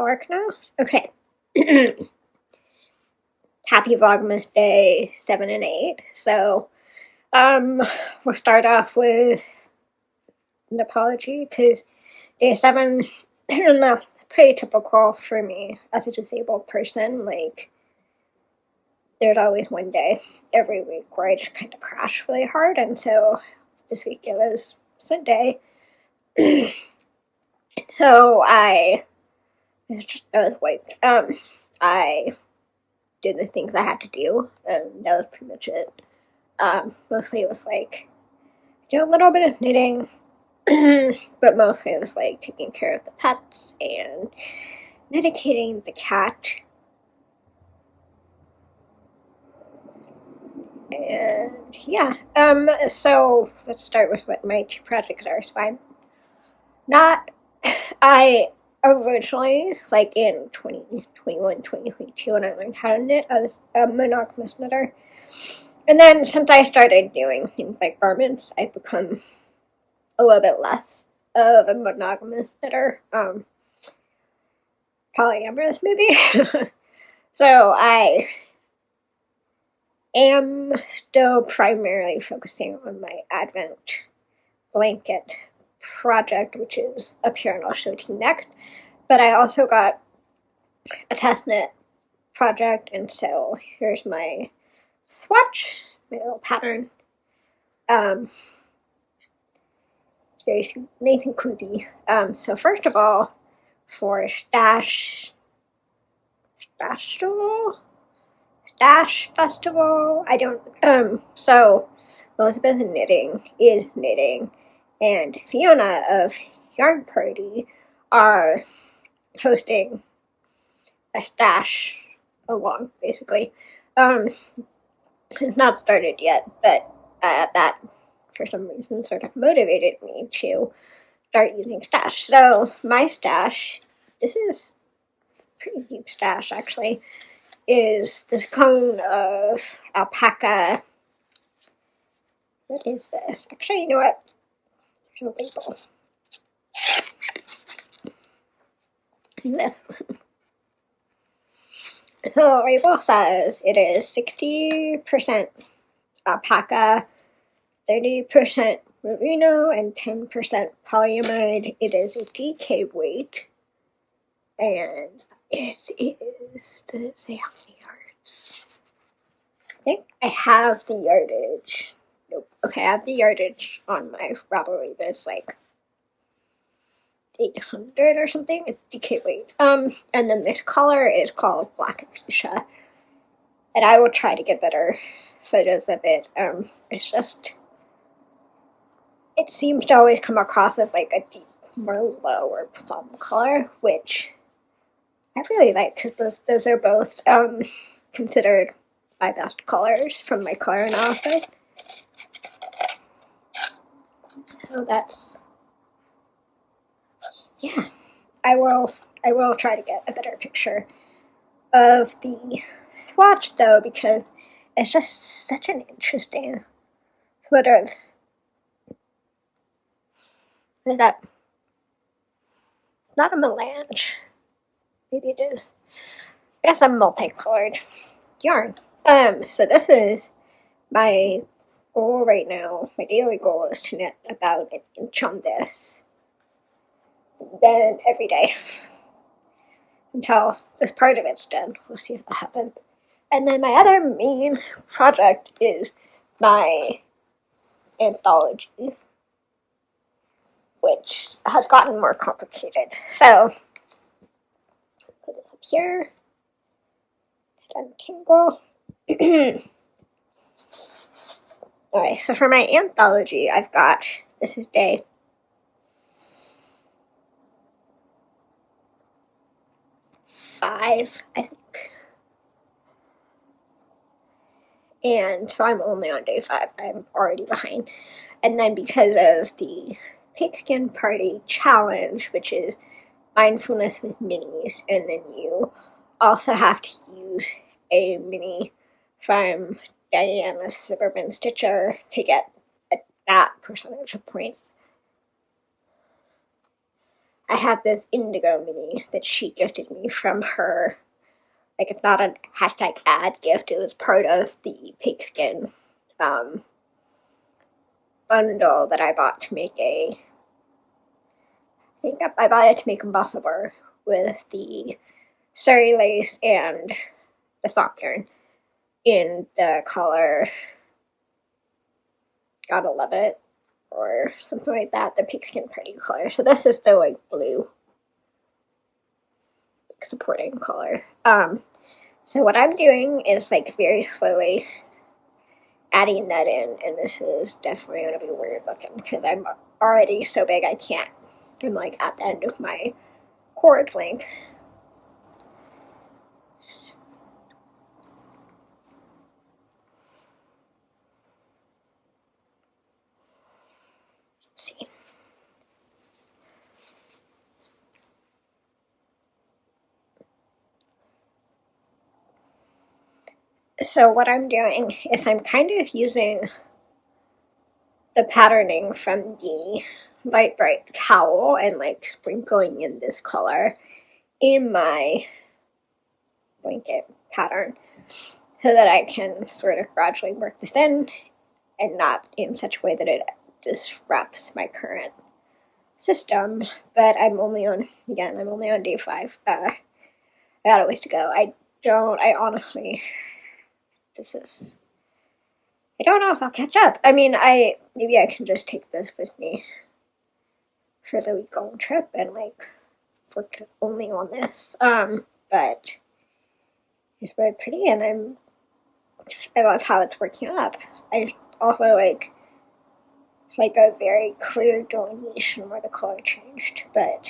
work now? Okay. Happy Vlogmas Day 7 and 8. So, we'll start off with an apology, because Day 7, I don't know, it's pretty typical for me as a disabled person. Like, there's always one day every week where I just kind of crash really hard, and so this week it was Sunday. So I did the things I had to do, and that was pretty much it. Mostly it was like, do a little bit of knitting, but mostly it was like taking care of the pets and medicating the cat. And yeah, so let's start with what my two projects are. So I originally, like in 2021, 2022, when I learned how to knit, I was a monogamous knitter. And then since I started doing things like garments, I've become a little bit less of a monogamous knitter. Polyamorous, maybe. So I am still primarily focusing on my Advent blanket project, which is up here, and I'll show it to you next. But I also got a test knit project, and so here's my swatch, my little pattern. It's very nice and cozy. So first of all, for Stash Festival, so Elizabeth is knitting, and Fiona of Yarn Party are hosting a stash along, basically. It's not started yet, but that, for some reason, sort of motivated me to start using stash. So my stash, this is a pretty deep stash, actually, is this cone of alpaca. What is this? Actually, you know what? There's a label. This. The label says it is 60% alpaca, 30% merino, and 10% polyamide. It is a DK weight, and it is, does it say how many yards? I think I have the yardage. Nope. Okay, I have the yardage on my Ravelry, but it's like 800 or something. It's DK weight. And then this color is called Black and Fuchsia, and I will try to get better photos of it. It's just, it seems to always come across as like a deep merlot or plum color, which I really like, because those are both considered my best colors from my color analysis. So that's, yeah, I will try to get a better picture of the swatch, though, because it's just such an interesting sort of, what is that? Not a melange. Maybe it is. I guess a multicolored yarn. So this is my goal right now. My daily goal is to knit about an inch on this. Then every day. Until this part of it's done. We'll see if that happens. And then my other main project is my anthology, which has gotten more complicated. So, put it up here. Untangle. Alright, so for my anthology, I've got, this is day 5, I think. And so I'm only on day 5. I'm already behind. And then because of the Pigskin Party Challenge, which is mindfulness with minis, and then you also have to use a mini from Diana's Suburban Stitcher to get that percentage of points. I have this indigo mini that she gifted me from her, like, it's not a hashtag ad gift, it was part of the pigskin bundle that I bought to make I think I bought it to make a muscle bar with the Surrey lace and the sock yarn in the color Gotta Love It, or something like that, the pigskin party color. So this is the, like, blue supporting color. So what I'm doing is, like, very slowly adding that in, and this is definitely going to be weird looking, because I'm already so big I can't. I'm, like, at the end of my cord length. Let's see. So what I'm doing is I'm kind of using the patterning from the light bright cowl and, like, sprinkling in this color in my blanket pattern so that I can sort of gradually work this in and not in such a way that it disrupts my current system. But I'm only on day 5. I got a ways to go. I honestly, I don't know if I'll catch up. I mean, maybe I can just take this with me for the week-long trip and, like, work only on this. But it's really pretty, and I love how it's working up. I also like a very clear delineation where the color changed, but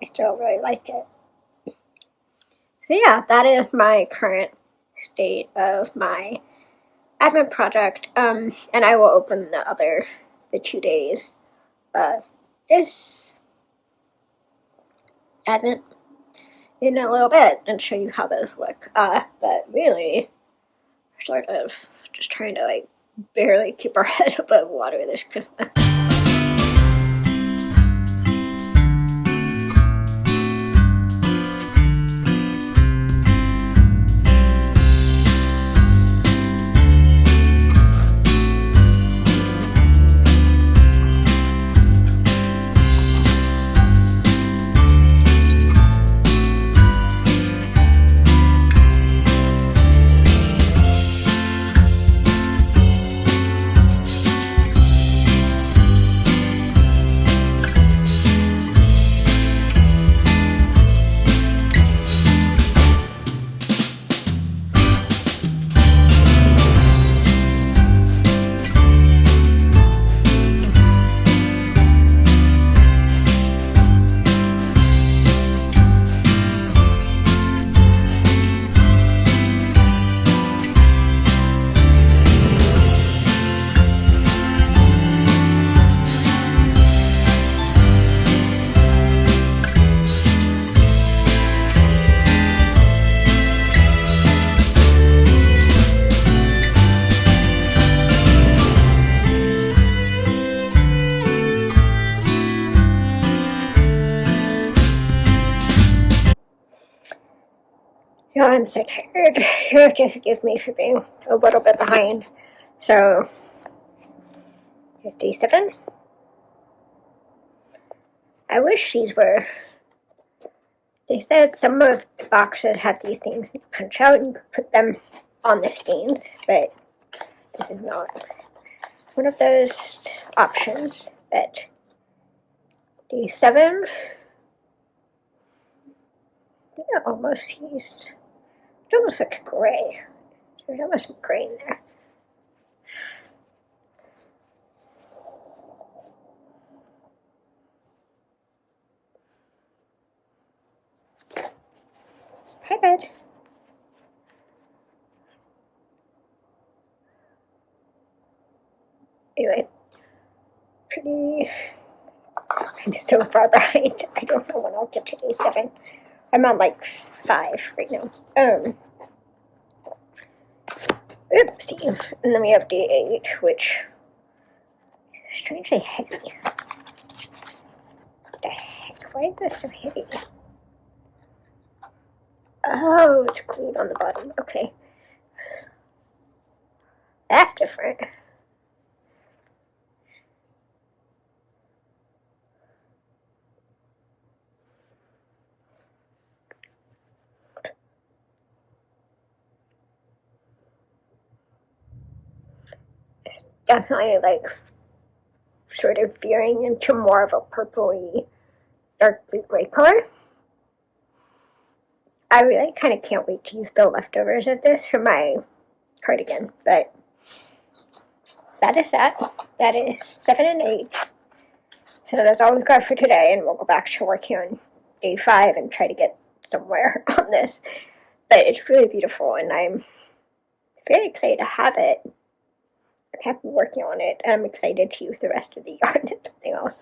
I still really like it. So yeah, that is my current state of my Advent project, and I will open the 2 days of this Advent in a little bit and show you how those look. But really, sort of just trying to, like, barely keep our head above water this Christmas. No, I'm so tired. Just forgive me for being a little bit behind. So, it's day 7. I wish these were... They said some of the boxes had these things you punch out and you could put them on the skeins, but this is not one of those options. But day 7... Yeah, almost used... It almost looks gray. There's almost some gray in there. Hi, bud. Anyway, pretty... I'm so far behind. I don't know when I'll get to day 7. I'm on, like, 5 right now. Oopsie. And then we have day 8, which is strangely heavy. What the heck? Why is this so heavy? Oh, it's glued on the bottom. Okay. That's different. It's definitely like sort of veering into more of a purpley, dark blue gray color. I really kind of can't wait to use the leftovers of this for my cardigan, but that is that. That is 7 and 8. So that's all we've got for today, and we'll go back to working on day 5 and try to get somewhere on this. But it's really beautiful, and I'm very excited to have it. I have been working on it, and I'm excited to use the rest of the yarn and something else.